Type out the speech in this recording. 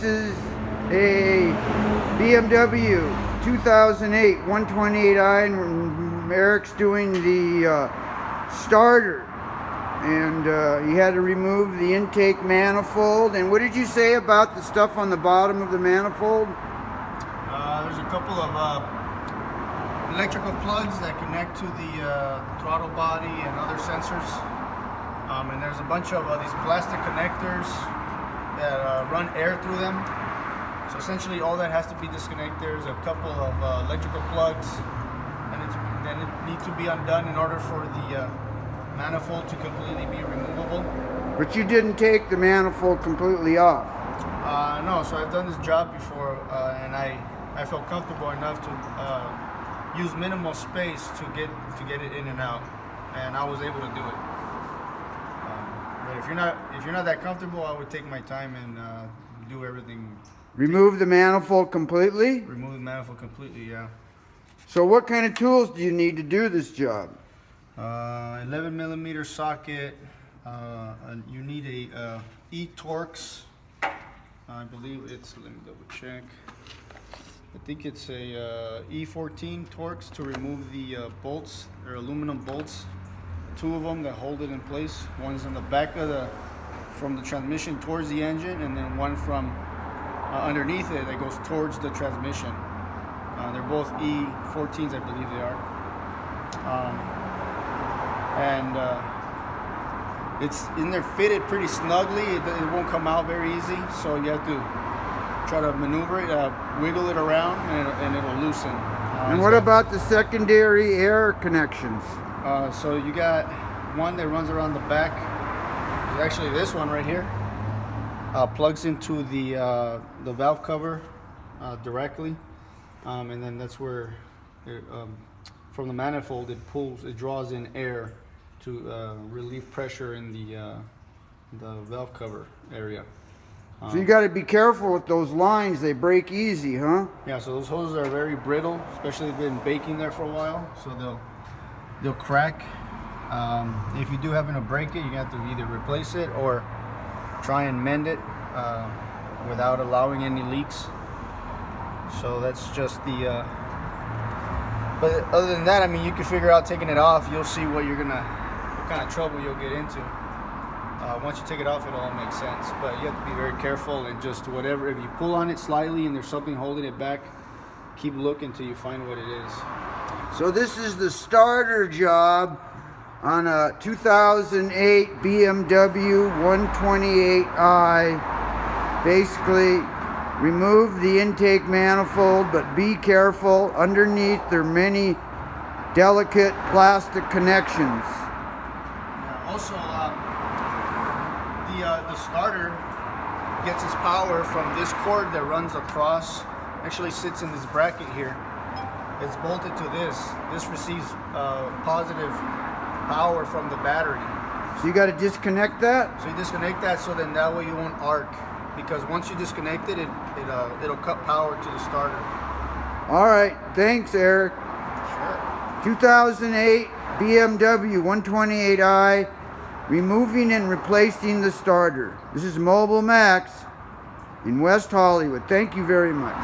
This is a BMW 2008 128i, and Eric's doing the starter, and he had to remove the intake manifold. And what did you say about the stuff on the bottom of the manifold? There's a couple of electrical plugs that connect to the throttle body and other sensors, and there's a bunch of these plastic connectors that run air through them. So essentially all that has to be disconnected. There's a couple of electrical plugs, and then it needs to be undone in order for the manifold to completely be removable. But you didn't take the manifold completely off. No, so I've done this job before, and I felt comfortable enough to use minimal space to get it in and out, and I was able to do it. But if you're not that comfortable, I would take my time and do everything. Remove the manifold completely? Remove the manifold completely, yeah. So what kind of tools do you need to do this job? 11 millimeter socket. You need a E-Torx. I believe it's, let me double check. I think it's a E14 Torx to remove the bolts. They're aluminum bolts. Two of them that hold it in place. One's in the back of from the transmission towards the engine, and then one from underneath it that goes towards the transmission. They're both E14s, I believe they are. It's in there fitted pretty snugly. It won't come out very easy, so you have to try to maneuver it, wiggle it around, and it'll loosen. And what about the secondary air connections? So you got one that runs around the back. There's actually this one right here. Plugs into the valve cover directly, and then that's where from the manifold it draws in air to relieve pressure in the valve cover area. So you got to be careful with those lines; they break easy, huh? Yeah. So those hoses are very brittle, especially if they've been baking there for a while. So they'll crack. If you do happen to break it, you have to either replace it or try and mend it without allowing any leaks. So that's just the. But other than that, I mean, you can figure out taking it off. You'll see what kind of trouble you'll get into. Once you take it off, it'll all make sense. But you have to be very careful and just whatever. If you pull on it slightly and there's something holding it back, keep looking until you find what it is. So this is the starter job on a 2008 BMW 128i. Basically, remove the intake manifold, but be careful. Underneath there are many delicate plastic connections. Also, the starter gets its power from this cord that runs across. Actually sits in this bracket here. It's bolted to this. This receives positive power from the battery. So you got to disconnect that? So you disconnect that, so then that way you won't arc. Because once you disconnect it, it'll cut power to the starter. All right. Thanks, Eric. Sure. 2008 BMW 128i, removing and replacing the starter. This is Mobile Max in West Hollywood. Thank you very much.